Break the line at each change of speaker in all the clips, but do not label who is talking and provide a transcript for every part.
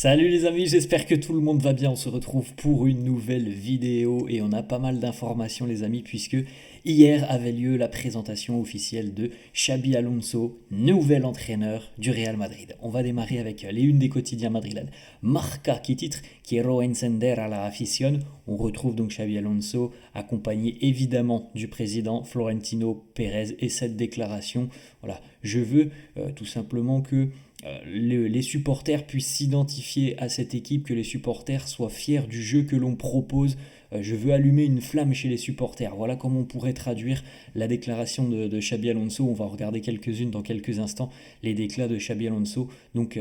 Salut les amis, j'espère que tout le monde va bien. On se retrouve pour une nouvelle vidéo et on a pas mal d'informations les amis puisque hier avait lieu la présentation officielle de Xabi Alonso, nouvel entraîneur du Real Madrid. On va démarrer avec les unes des quotidiens madrilènes. Marca qui titre Quiero encender a la afición. On retrouve donc Xabi Alonso accompagné évidemment du président Florentino Pérez et cette déclaration. Voilà, je veux tout simplement que les supporters puissent s'identifier à cette équipe, que les supporters soient fiers du jeu que l'on propose. Je veux allumer une flamme chez les supporters. Voilà comment on pourrait traduire la déclaration de Xabi Alonso. On va regarder quelques-unes dans quelques instants. Les déclats de Xabi Alonso, donc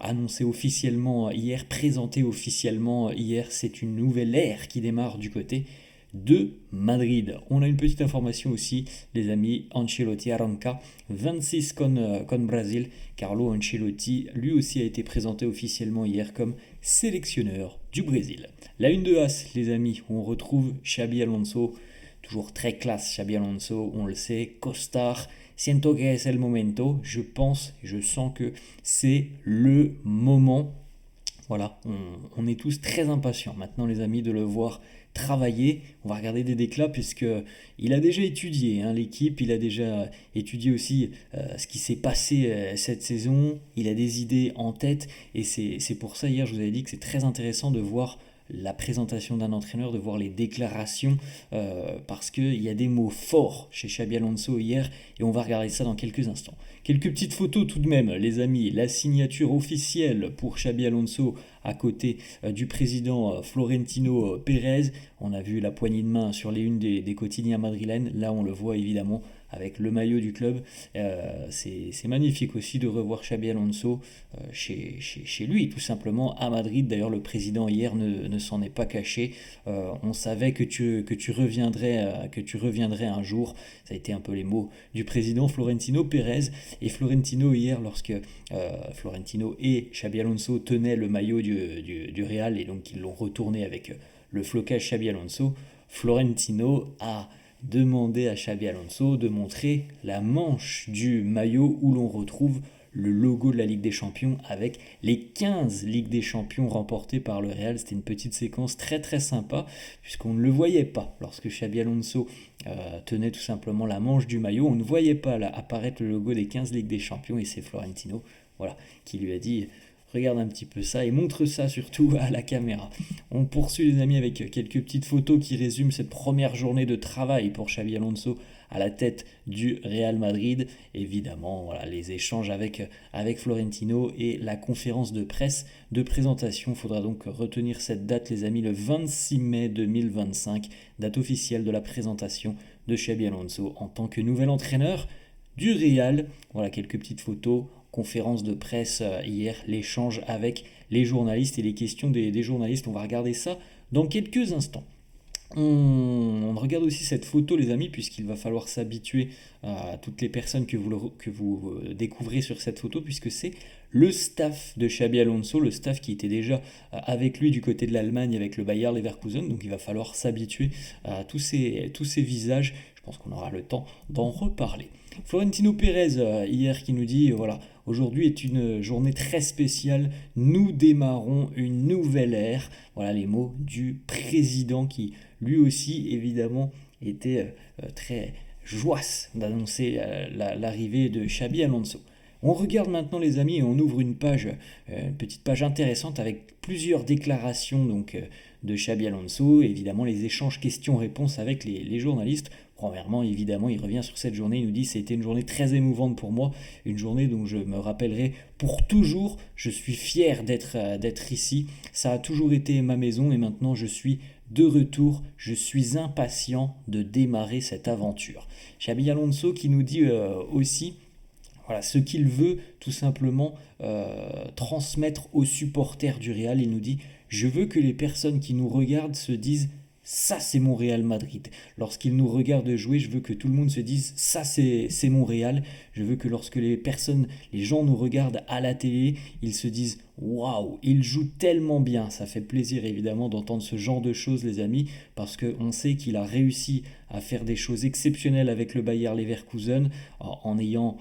annoncé officiellement hier, présenté officiellement hier. C'est une nouvelle ère qui démarre du côté de Madrid. On a une petite information aussi, les amis. Ancelotti arranca 26 con Brésil. Carlo Ancelotti, lui aussi, a été présenté officiellement hier comme sélectionneur du Brésil. La une de As, les amis, on retrouve Xabi Alonso, toujours très classe Xabi Alonso, on le sait, costard. Siento que es el momento, je pense, je sens que c'est le moment. Voilà, on est tous très impatients maintenant les amis de le voir travailler. On va regarder des déclats puisque il a déjà étudié l'équipe, il a déjà étudié aussi ce qui s'est passé cette saison, il a des idées en tête et c'est pour ça hier je vous avais dit que c'est très intéressant de voir la présentation d'un entraîneur, de voir les déclarations, parce qu'il y a des mots forts chez Xabi Alonso hier, et on va regarder ça dans quelques instants. Quelques petites photos tout de même, les amis, la signature officielle pour Xabi Alonso à côté du président Florentino Pérez. On a vu la poignée de main sur les unes des quotidiens madrilènes, là on le voit évidemment avec le maillot du club. C'est magnifique aussi de revoir Xabi Alonso chez lui, tout simplement, à Madrid. D'ailleurs, le président hier ne s'en est pas caché. On savait que tu reviendrais un jour. Ça a été un peu les mots du président Florentino Pérez. Et Florentino hier, lorsque Florentino et Xabi Alonso tenaient le maillot du Real, et donc ils l'ont retourné avec le flocage Xabi Alonso, Florentino a demandé à Xabi Alonso de montrer la manche du maillot où l'on retrouve le logo de la Ligue des Champions avec les 15 Ligues des Champions remportées par le Real. C'était une petite séquence très très sympa puisqu'on ne le voyait pas lorsque Xabi Alonso tenait tout simplement la manche du maillot. On ne voyait pas là apparaître le logo des 15 Ligues des Champions et c'est Florentino qui lui a dit regarde un petit peu ça et montre ça surtout à la caméra. On poursuit les amis avec quelques petites photos qui résument cette première journée de travail pour Xabi Alonso à la tête du Real Madrid. Évidemment, les échanges avec Florentino et la conférence de presse de présentation. Il faudra donc retenir cette date les amis, le 26 mai 2025, date officielle de la présentation de Xabi Alonso en tant que nouvel entraîneur du Real. Voilà quelques petites photos. Conférence de presse hier, l'échange avec les journalistes et les questions des journalistes. On va regarder ça dans quelques instants. On regarde aussi cette photo les amis puisqu'il va falloir s'habituer à toutes les personnes que vous découvrez sur cette photo puisque c'est le staff de Xabi Alonso, le staff qui était déjà avec lui du côté de l'Allemagne avec le Bayer Leverkusen, donc il va falloir s'habituer à tous ces visages. Je pense qu'on aura le temps d'en reparler. Florentino Pérez hier qui nous dit aujourd'hui est une journée très spéciale, nous démarrons une nouvelle ère. Voilà les mots du président qui lui aussi évidemment était très joyeux d'annoncer l'arrivée de Xabi Alonso. On regarde maintenant les amis et on ouvre une petite page intéressante avec plusieurs déclarations de Xabi Alonso, et évidemment les échanges questions-réponses avec les journalistes. Premièrement, évidemment, il revient sur cette journée, il nous dit c'était une journée très émouvante pour moi, une journée dont je me rappellerai pour toujours, je suis fier d'être ici, ça a toujours été ma maison et maintenant je suis de retour, je suis impatient de démarrer cette aventure. Xabi Alonso qui nous dit aussi ce qu'il veut tout simplement transmettre aux supporters du Real. Il nous dit je veux que les personnes qui nous regardent se disent ça c'est mon Real Madrid. Lorsqu'ils nous regardent jouer, je veux que tout le monde se dise ça c'est mon Real. Je veux que lorsque les gens nous regardent à la télé, ils se disent waouh, il joue tellement bien. Ça fait plaisir évidemment d'entendre ce genre de choses, les amis, parce qu'on sait qu'il a réussi à faire des choses exceptionnelles avec le Bayer Leverkusen en n'ayant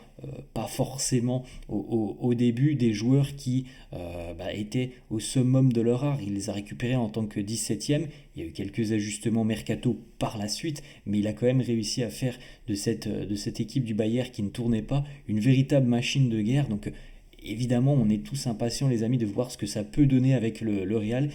pas forcément au début des joueurs qui étaient au summum de leur art. Il les a récupérés en tant que 17e. Il y a eu quelques ajustements mercato par la suite, mais il a quand même réussi à faire de cette équipe du Bayer qui ne tournait pas une véritable machine de guerre. Donc évidemment, on est tous impatients, les amis, de voir ce que ça peut donner avec le Real.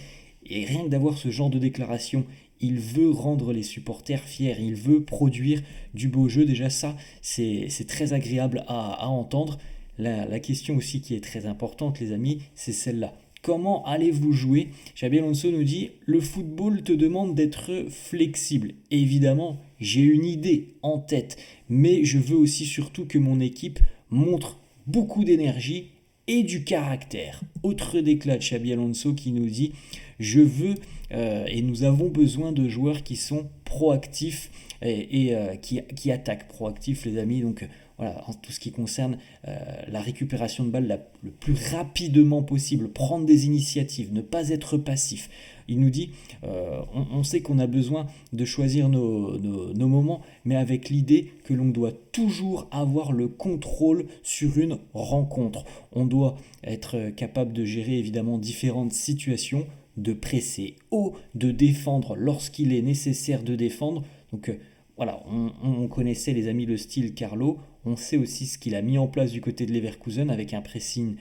Et rien que d'avoir ce genre de déclaration, il veut rendre les supporters fiers, il veut produire du beau jeu. Déjà ça, c'est très agréable à entendre. La question aussi qui est très importante, les amis, c'est celle-là. Comment allez-vous jouer? Xabi Alonso nous dit, le football te demande d'être flexible. Évidemment, j'ai une idée en tête, mais je veux aussi surtout que mon équipe montre beaucoup d'énergie et du caractère. Autre déclat de Xabi Alonso qui nous dit, je veux et nous avons besoin de joueurs qui sont proactifs et qui attaquent. Proactifs, les amis, donc voilà, en tout ce qui concerne la récupération de balles le plus rapidement possible, prendre des initiatives, ne pas être passif. Il nous dit, on sait qu'on a besoin de choisir nos moments, mais avec l'idée que l'on doit toujours avoir le contrôle sur une rencontre. On doit être capable de gérer évidemment différentes situations, de presser haut, de défendre lorsqu'il est nécessaire de défendre. Donc voilà, on connaissait les amis le style Carlo, on sait aussi ce qu'il a mis en place du côté de Leverkusen avec un pressing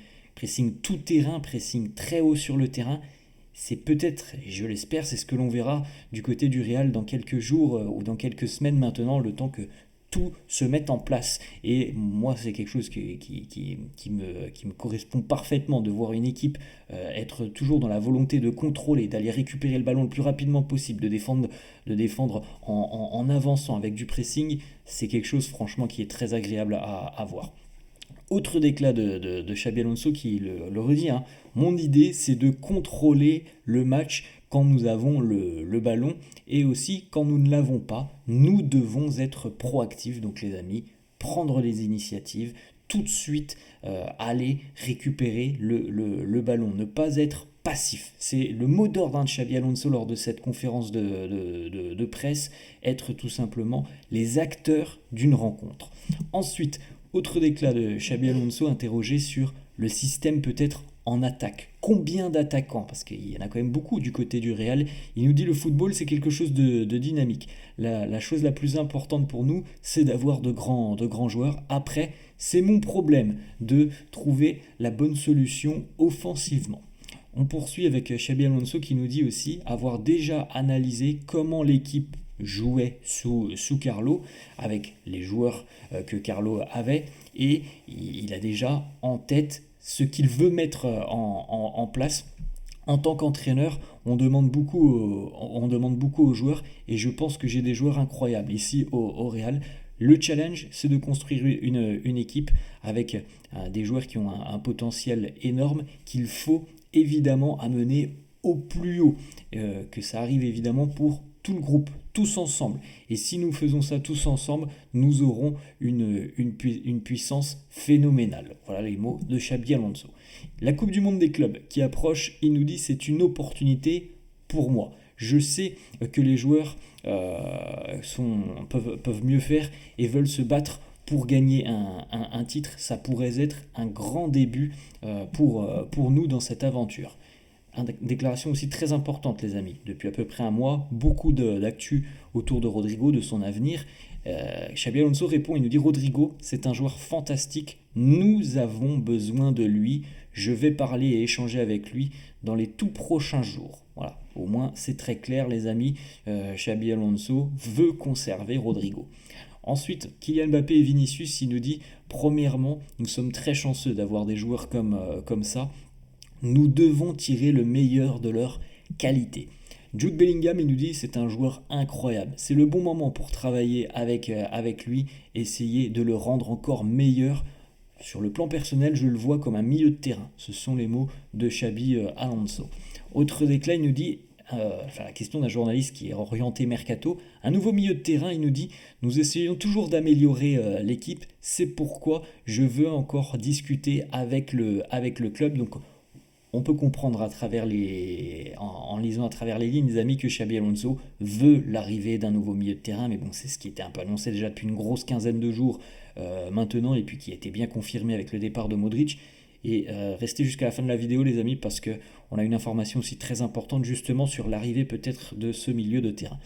tout terrain, pressing très haut sur le terrain. C'est peut-être, et je l'espère, c'est ce que l'on verra du côté du Real dans quelques jours ou dans quelques semaines maintenant, le temps que tout se mette en place. Et moi, c'est quelque chose qui me correspond parfaitement, de voir une équipe être toujours dans la volonté de contrôler, d'aller récupérer le ballon le plus rapidement possible, de défendre en avançant avec du pressing. C'est quelque chose franchement qui est très agréable à voir. Autre déclat de Xabi Alonso qui le redit, hein. Mon idée c'est de contrôler le match quand nous avons le ballon et aussi quand nous ne l'avons pas. Nous devons être proactifs, donc les amis, prendre les initiatives, tout de suite aller récupérer le ballon, ne pas être passif. C'est le mot d'ordre de Xabi Alonso lors de cette conférence de presse, être tout simplement les acteurs d'une rencontre. Ensuite, autre déclat de Xabi Alonso interrogé sur le système peut-être en attaque. Combien d'attaquants? Parce qu'il y en a quand même beaucoup du côté du Real. Il nous dit le football c'est quelque chose de dynamique. La chose la plus importante pour nous c'est d'avoir de grands joueurs. Après c'est mon problème de trouver la bonne solution offensivement. On poursuit avec Xabi Alonso qui nous dit aussi avoir déjà analysé comment l'équipe jouait sous Carlo, avec les joueurs que Carlo avait, et il a déjà en tête ce qu'il veut mettre en place. En tant qu'entraîneur, on demande beaucoup aux joueurs, et je pense que j'ai des joueurs incroyables ici au Real. Le challenge, c'est de construire une équipe avec des joueurs qui ont un potentiel énorme qu'il faut évidemment amener au plus haut, que ça arrive évidemment pour tout le groupe, tous ensemble. Et si nous faisons ça tous ensemble, nous aurons une puissance phénoménale. Voilà les mots de Xabi Alonso. La Coupe du Monde des clubs qui approche, il nous dit c'est une opportunité pour moi. Je sais que les joueurs peuvent mieux faire et veulent se battre pour gagner un titre. Ça pourrait être un grand début pour nous dans cette aventure. Une déclaration aussi très importante, les amis. Depuis à peu près un mois, beaucoup d'actu autour de Rodrigo, de son avenir. Xabi Alonso répond, il nous dit Rodrigo, c'est un joueur fantastique, nous avons besoin de lui, je vais parler et échanger avec lui dans les tout prochains jours. Voilà, au moins c'est très clair, les amis. Xabi Alonso veut conserver Rodrigo. Ensuite, Kylian Mbappé et Vinicius, il nous dit, premièrement, nous sommes très chanceux d'avoir des joueurs comme ça. Nous devons tirer le meilleur de leur qualité. Jude Bellingham, il nous dit, c'est un joueur incroyable. C'est le bon moment pour travailler avec lui, essayer de le rendre encore meilleur. Sur le plan personnel, je le vois comme un milieu de terrain. Ce sont les mots de Xabi Alonso. Autre déclat, il nous dit, la question d'un journaliste qui est orienté mercato, un nouveau milieu de terrain, il nous dit, nous essayons toujours d'améliorer l'équipe, c'est pourquoi je veux encore discuter avec le club. Donc on peut comprendre en lisant à travers les lignes, les amis, que Xabi Alonso veut l'arrivée d'un nouveau milieu de terrain, mais bon, c'est ce qui était un peu annoncé déjà depuis une grosse quinzaine de jours maintenant, et puis qui a été bien confirmé avec le départ de Modric. Et restez jusqu'à la fin de la vidéo, les amis, parce que on a une information aussi très importante justement sur l'arrivée peut-être de ce milieu de terrain.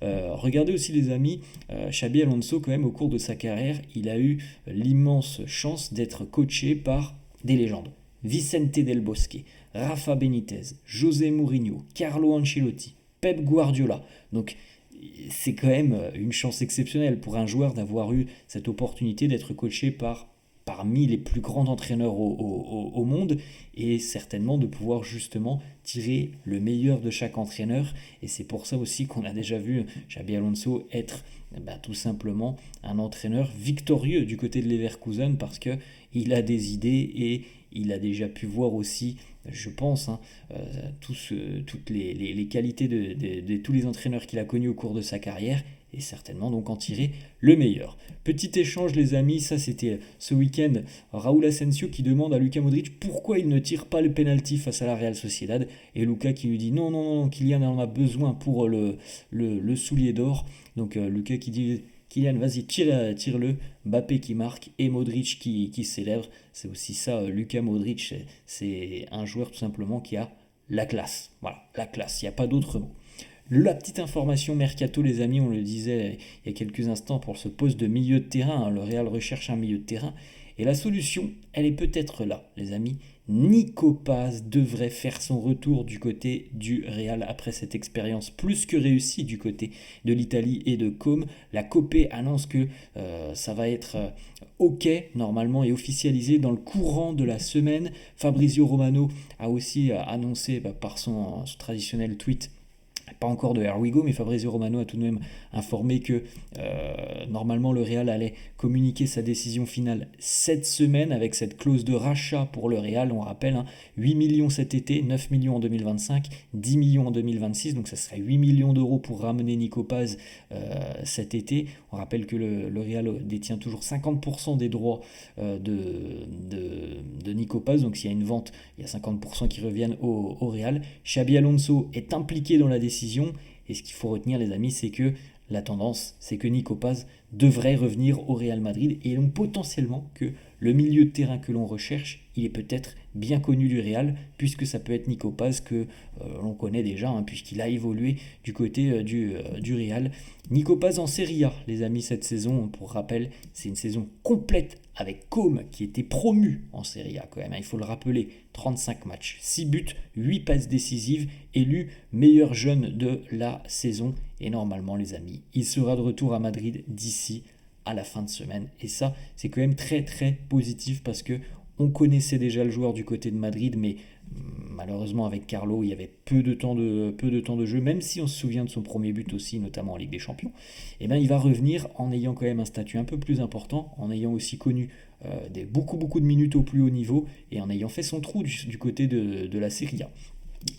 Regardez aussi, les amis, Xabi Alonso, quand même, au cours de sa carrière, il a eu l'immense chance d'être coaché par des légendes. Vicente Del Bosque, Rafa Benitez, José Mourinho, Carlo Ancelotti, Pep Guardiola. Donc c'est quand même une chance exceptionnelle pour un joueur d'avoir eu cette opportunité d'être coaché parmi les plus grands entraîneurs au monde, et certainement de pouvoir justement tirer le meilleur de chaque entraîneur. Et c'est pour ça aussi qu'on a déjà vu Xabi Alonso être tout simplement un entraîneur victorieux du côté de Leverkusen, parce que il a des idées et il a déjà pu voir aussi, je pense, toutes les qualités de tous les entraîneurs qu'il a connus au cours de sa carrière, et certainement donc en tirer le meilleur. Petit échange, les amis, ça c'était ce week-end, Raúl Asensio qui demande à Luka Modric pourquoi il ne tire pas le penalty face à la Real Sociedad, et Luka qui lui dit non, non, non, Kylian en a besoin pour le soulier d'or. Donc Luka qui dit Kylian, vas-y, tire-le. Mbappé qui marque et Modric qui célèbre. C'est aussi ça, Luka Modric, c'est un joueur tout simplement qui a la classe. Voilà, la classe, il n'y a pas d'autre mot. La petite information mercato, les amis, on le disait il y a quelques instants, pour ce poste de milieu de terrain, le Real recherche un milieu de terrain, et la solution, elle est peut-être là, les amis. Nico Paz devrait faire son retour du côté du Real après cette expérience plus que réussie du côté de l'Italie et de Côme. La Copé annonce que ça va être OK normalement et officialisé dans le courant de la semaine. Fabrizio Romano a aussi annoncé par son traditionnel tweet, pas encore de Here We Go, mais Fabrizio Romano a tout de même informé que normalement le Real allait communiquer sa décision finale cette semaine, avec cette clause de rachat pour le Real. On rappelle, 8 millions cet été, 9 millions en 2025, 10 millions en 2026, donc ça serait 8 millions d'euros pour ramener Nico Paz cet été. On rappelle que le Real détient toujours 50% des droits de Nico Paz, donc s'il y a une vente, il y a 50% qui reviennent au Real. Xabi Alonso est impliqué dans la décision, et ce qu'il faut retenir, les amis, c'est que la tendance, c'est que Nico Paz devrait revenir au Real Madrid, et donc potentiellement que le milieu de terrain que l'on recherche, il est peut-être bien connu du Real, puisque ça peut être Nico Paz que l'on connaît déjà, puisqu'il a évolué du côté du Real. Nico Paz en Serie A, les amis, cette saison, pour rappel, c'est une saison complète avec Côme qui était promu en Serie A quand même, il faut le rappeler. 35 matchs, 6 buts, 8 passes décisives, élu meilleur jeune de la saison. Et normalement, les amis, il sera de retour à Madrid d'ici à la fin de semaine. Et ça, c'est quand même très très positif, parce que on connaissait déjà le joueur du côté de Madrid, mais malheureusement avec Carlo, il y avait peu de temps de jeu, même si on se souvient de son premier but aussi, notamment en Ligue des Champions. Et bien il va revenir en ayant quand même un statut un peu plus important, en ayant aussi connu beaucoup de minutes au plus haut niveau, et en ayant fait son trou du côté de la Serie A.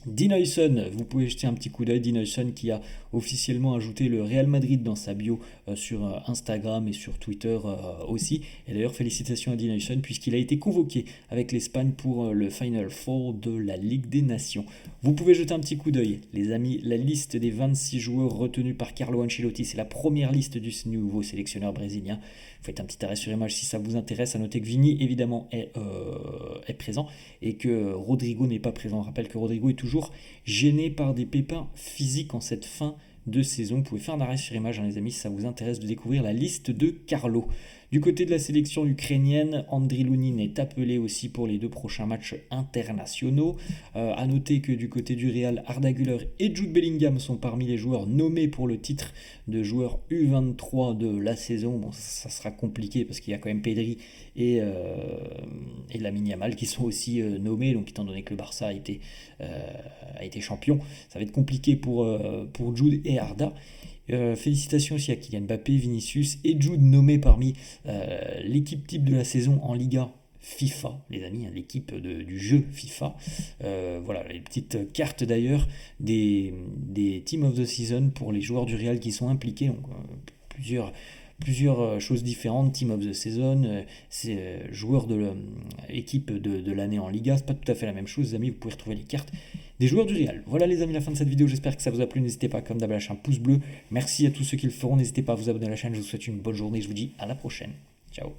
Dean Huijsen, vous pouvez jeter un petit coup d'œil. Dean Huijsen qui a officiellement ajouté le Real Madrid dans sa bio sur Instagram et sur Twitter aussi. Et d'ailleurs, félicitations à Dean Huijsen, puisqu'il a été convoqué avec l'Espagne pour le Final Four de la Ligue des Nations. Vous pouvez jeter un petit coup d'œil, les amis. La liste des 26 joueurs retenus par Carlo Ancelotti, c'est la première liste du nouveau sélectionneur brésilien. Faites un petit arrêt sur image si ça vous intéresse. À noter que Vini, évidemment, est présent, et que Rodrigo n'est pas présent. On rappelle que Rodrigo est toujours gêné par des pépins physiques en cette fin de saison. Vous pouvez faire un arrêt sur image, les amis, si ça vous intéresse de découvrir la liste de Carlo. Du côté de la sélection ukrainienne, Andriy Lunin est appelé aussi pour les 2 prochains matchs internationaux. A noter que du côté du Real, Arda Güler et Jude Bellingham sont parmi les joueurs nommés pour le titre de joueur U23 de la saison. Bon, ça sera compliqué parce qu'il y a quand même Pedri et Lamine Yamal qui sont aussi nommés, donc étant donné que le Barça a été champion, ça va être compliqué pour Jude et Arda. Félicitations aussi à Kylian Mbappé, Vinicius et Jude, nommés parmi l'équipe type de la saison en Liga FIFA, les amis, l'équipe du jeu FIFA. Voilà, les petites cartes d'ailleurs des Team of the Season pour les joueurs du Real qui sont impliqués. Donc, plusieurs choses différentes, Team of the Season, c'est joueur de l'équipe de l'année en Liga, c'est pas tout à fait la même chose les amis, vous pouvez retrouver les cartes des joueurs du Real. Voilà les amis, la fin de cette vidéo, j'espère que ça vous a plu, n'hésitez pas comme d'hab à lâcher un pouce bleu, merci à tous ceux qui le feront, n'hésitez pas à vous abonner à la chaîne, je vous souhaite une bonne journée, je vous dis à la prochaine, ciao.